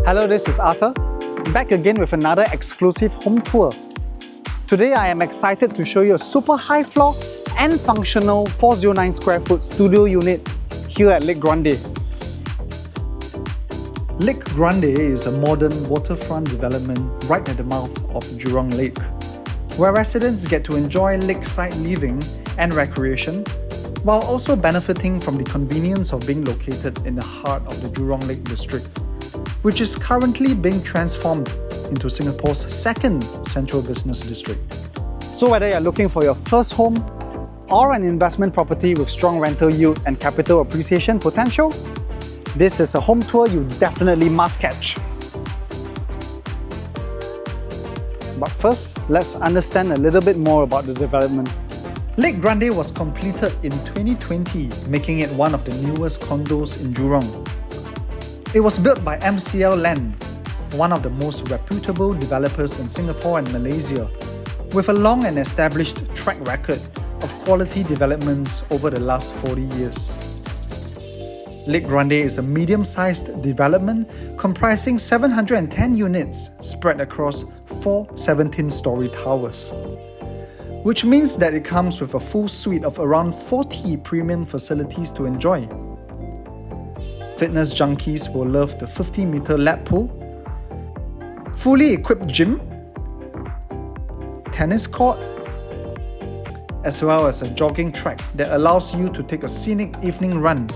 Hello, this is Arthur, back again with another exclusive home tour. Today I am excited to show you a super high floor and functional 409 square foot studio unit here at Lake Grande. Lake Grande is a modern waterfront development right at the mouth of Jurong Lake, where residents get to enjoy lakeside living and recreation, while also benefiting from the convenience of being located in the heart of the Jurong Lake District, which is currently being transformed into Singapore's second central business district. So whether you're looking for your first home or an investment property with strong rental yield and capital appreciation potential, this is a home tour you definitely must catch. But first, let's understand a little bit more about the development. Lake Grande was completed in 2020, making it one of the newest condos in Jurong. It was built by MCL Land, one of the most reputable developers in Singapore and Malaysia, with a long and established track record of quality developments over the last 40 years. Lake Grande is a medium-sized development comprising 710 units spread across 4 17-story towers, which means that it comes with a full suite of around 40 premium facilities to enjoy. Fitness junkies will love the 50-meter lap pool, fully equipped gym, tennis court, as well as a jogging track that allows you to take a scenic evening run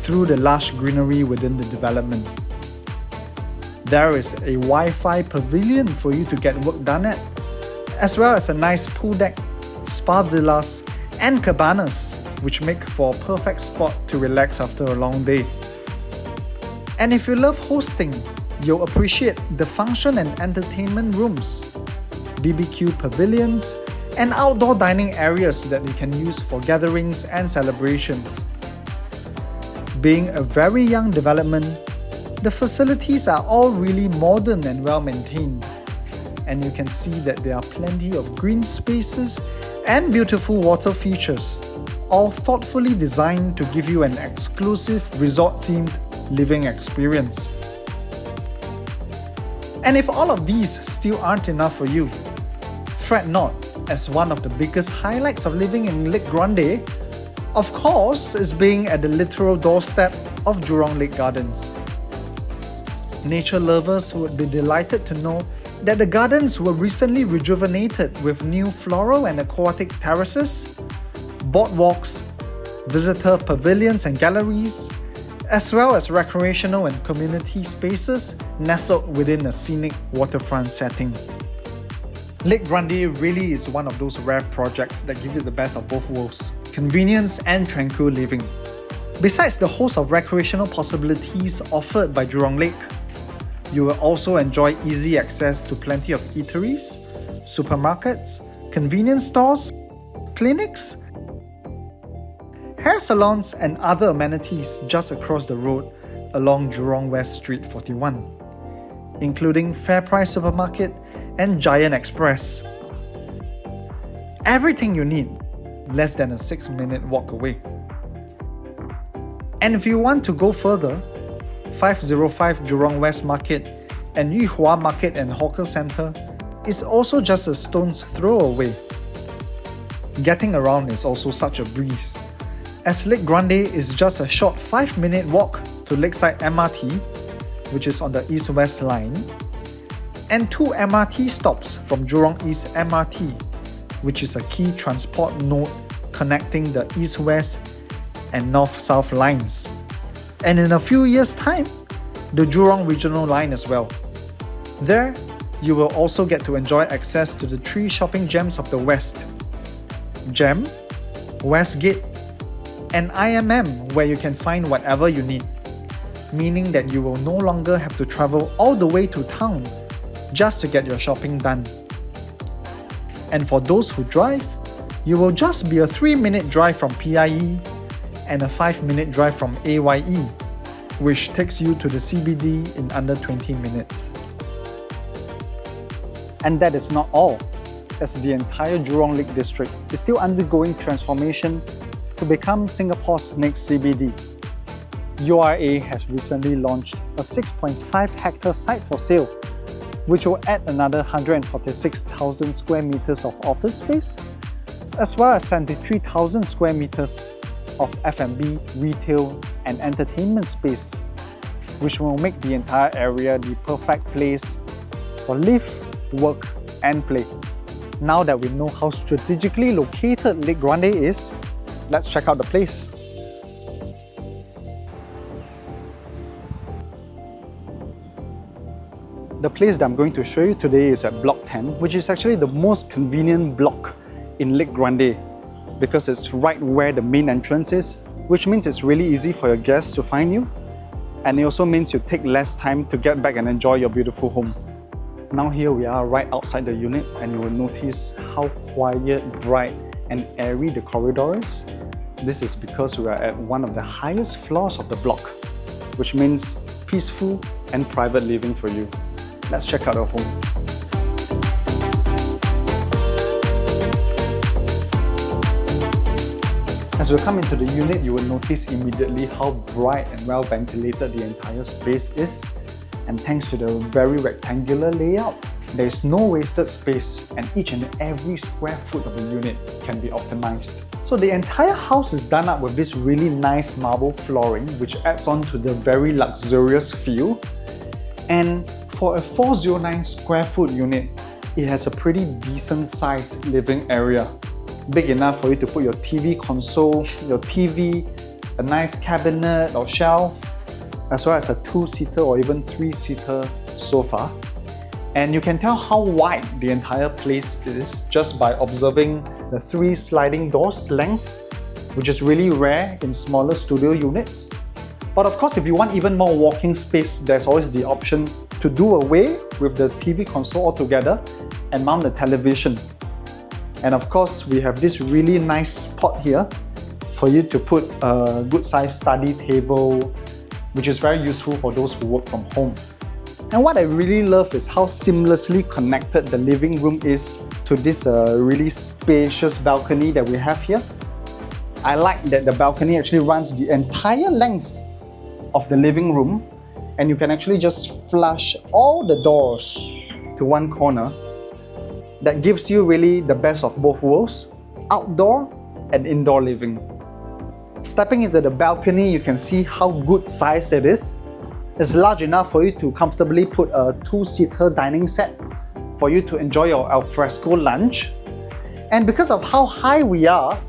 through the lush greenery within the development. There is a Wi-Fi pavilion for you to get work done at, as well as a nice pool deck, spa villas, and cabanas, which make for a perfect spot to relax after a long day. And if you love hosting, you'll appreciate the function and entertainment rooms, BBQ pavilions, and outdoor dining areas that you can use for gatherings and celebrations. Being a very young development, the facilities are all really modern and well maintained, and you can see that there are plenty of green spaces and beautiful water features, all thoughtfully designed to give you an exclusive resort-themed living experience. And if all of these still aren't enough for you, fret not, as one of the biggest highlights of living in Lake Grande, of course, is being at the literal doorstep of Jurong Lake Gardens. Nature lovers would be delighted to know that the gardens were recently rejuvenated with new floral and aquatic terraces, boardwalks, visitor pavilions and galleries, as well as recreational and community spaces nestled within a scenic waterfront setting. Lake Grande really is one of those rare projects that give you the best of both worlds, convenience and tranquil living. Besides the host of recreational possibilities offered by Jurong Lake, you will also enjoy easy access to plenty of eateries, supermarkets, convenience stores, clinics, hair salons, and other amenities just across the road along Jurong West Street 41, including FairPrice Supermarket and Giant Express. Everything you need, less than a 6-minute walk away. And if you want to go further, 505 Jurong West Market and Yuhua Market and Hawker Centre is also just a stone's throw away. Getting around is also such a breeze, as Lake Grande is just a short 5-minute walk to Lakeside MRT, which is on the east-west line, and 2 MRT stops from Jurong East MRT, which is a key transport node connecting the east-west and north-south lines. And in a few years' time, the Jurong Regional Line as well. There, you will also get to enjoy access to the 3 shopping gems of the West: Gem, Westgate, and IMM, where you can find whatever you need, meaning that you will no longer have to travel all the way to town just to get your shopping done. And for those who drive, you will just be a 3-minute drive from PIE and a 5-minute drive from AYE, which takes you to the CBD in under 20 minutes. And that is not all, as the entire Jurong Lake District is still undergoing transformation to become Singapore's next CBD. URA has recently launched a 6.5 hectare site for sale, which will add another 146,000 square meters of office space, as well as 73,000 square meters of F&B, retail and entertainment space, which will make the entire area the perfect place for live, work and play. Now that we know how strategically located Lake Grande is, let's check out the place. The place that I'm going to show you today is at Block 10, which is actually the most convenient block in Lake Grande because it's right where the main entrance is, which means it's really easy for your guests to find you, and it also means you take less time to get back and enjoy your beautiful home. Now here we are right outside the unit, and you will notice how quiet, bright and airy the corridor is. This is because we are at one of the highest floors of the block, which means peaceful and private living for you. Let's check out our home. As we come into the unit, you will notice immediately how bright and well ventilated the entire space is. And thanks to the very rectangular layout, there is no wasted space and each and every square foot of the unit can be optimized. So the entire house is done up with this really nice marble flooring, which adds on to the very luxurious feel. And for a 409 square foot unit, it has a pretty decent sized living area. Big enough for you to put your TV console, your TV, a nice cabinet or shelf, as well as a 2-seater or even 3-seater sofa. And you can tell how wide the entire place is just by observing the 3 sliding doors length, which is really rare in smaller studio units. But of course, if you want even more walking space, there's always the option to do away with the TV console altogether and mount the television. And of course, we have this really nice spot here for you to put a good sized study table, which is very useful for those who work from home. And what I really love is how seamlessly connected the living room is to this really spacious balcony that we have here. I like that the balcony actually runs the entire length of the living room, and you can actually just flush all the doors to one corner. That gives you really the best of both worlds, outdoor and indoor living. Stepping into the balcony, you can see how good size it is. It's large enough for you to comfortably put a 2-seater dining set for you to enjoy your alfresco lunch. And because of how high we are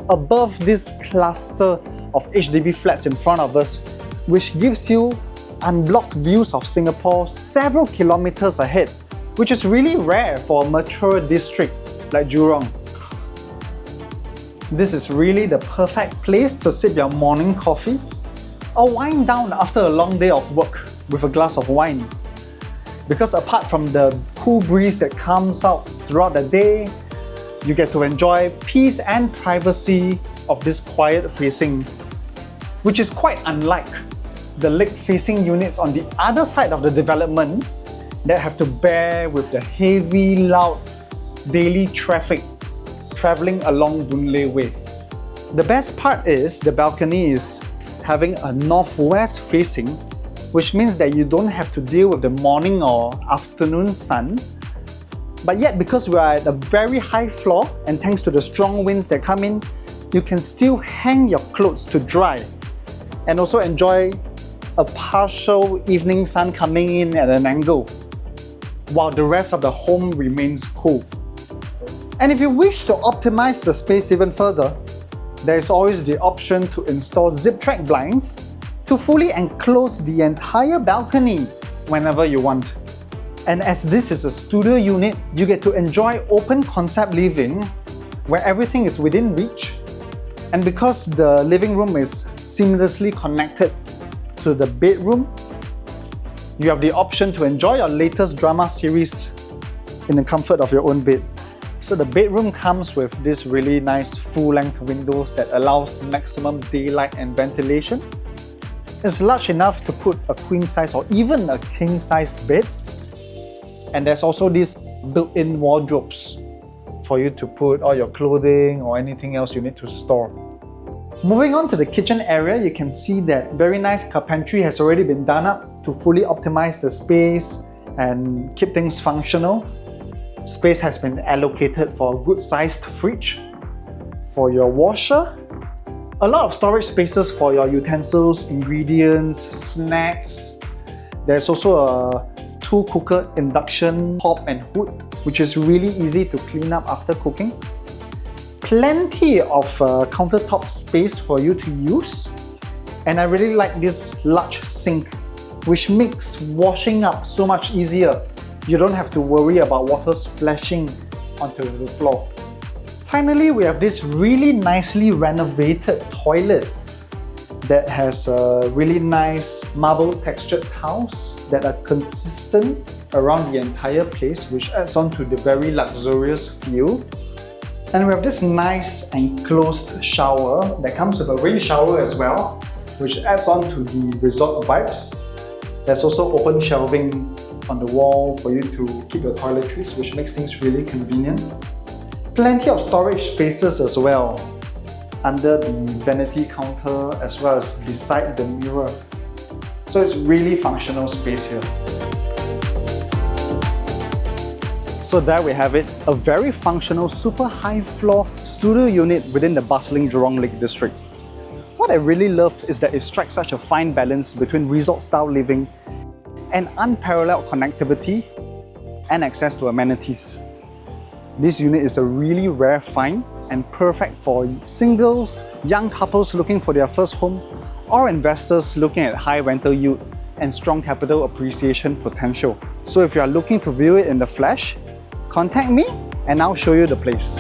above this cluster of HDB flats in front of us, which gives you unblocked views of Singapore several kilometers ahead, which is really rare for a mature district like Jurong. This is really the perfect place to sip your morning coffee or wind down after a long day of work with a glass of wine. Because apart from the cool breeze that comes out throughout the day, you get to enjoy peace and privacy of this quiet facing, which is quite unlike the lake-facing units on the other side of the development that have to bear with the heavy, loud daily traffic travelling along Boon Lay Way. The best part is the balcony is having a northwest facing, which means that you don't have to deal with the morning or afternoon sun. But yet, because we are at a very high floor and thanks to the strong winds that come in, you can still hang your clothes to dry and also enjoy a partial evening sun coming in at an angle, while the rest of the home remains cool. And if you wish to optimize the space even further, there is always the option to install zip-track blinds to fully enclose the entire balcony whenever you want. And as this is a studio unit, you get to enjoy open concept living where everything is within reach. And because the living room is seamlessly connected to the bedroom, you have the option to enjoy your latest drama series in the comfort of your own bed. So the bedroom comes with this really nice full-length windows that allows maximum daylight and ventilation. It's large enough to put a queen-size or even a king-sized bed. And there's also these built-in wardrobes for you to put all your clothing or anything else you need to store. Moving on to the kitchen area, you can see that very nice carpentry has already been done up to fully optimize the space and keep things functional. Space has been allocated for a good sized fridge, for your washer, a lot of storage spaces for your utensils, ingredients, snacks. There's also a 2-cooker induction hob and hood, which is really easy to clean up after cooking. Plenty of countertop space for you to use. And I really like this large sink, which makes washing up so much easier. You don't have to worry about water splashing onto the floor. Finally, we have this really nicely renovated toilet that has really nice marble textured tiles that are consistent around the entire place, which adds on to the very luxurious feel. And we have this nice enclosed shower that comes with a rain shower as well, which adds on to the resort vibes. There's also open shelving on the wall for you to keep your toiletries, which makes things really convenient. Plenty of storage spaces as well, under the vanity counter as well as beside the mirror. So it's really functional space here. So there we have it, a very functional super high floor studio unit within the bustling Jurong Lake District. What I really love is that it strikes such a fine balance between resort style living and unparalleled connectivity and access to amenities. This unit is a really rare find and perfect for singles, young couples looking for their first home, or investors looking at high rental yield and strong capital appreciation potential. So if you are looking to view it in the flesh, contact me and I'll show you the place.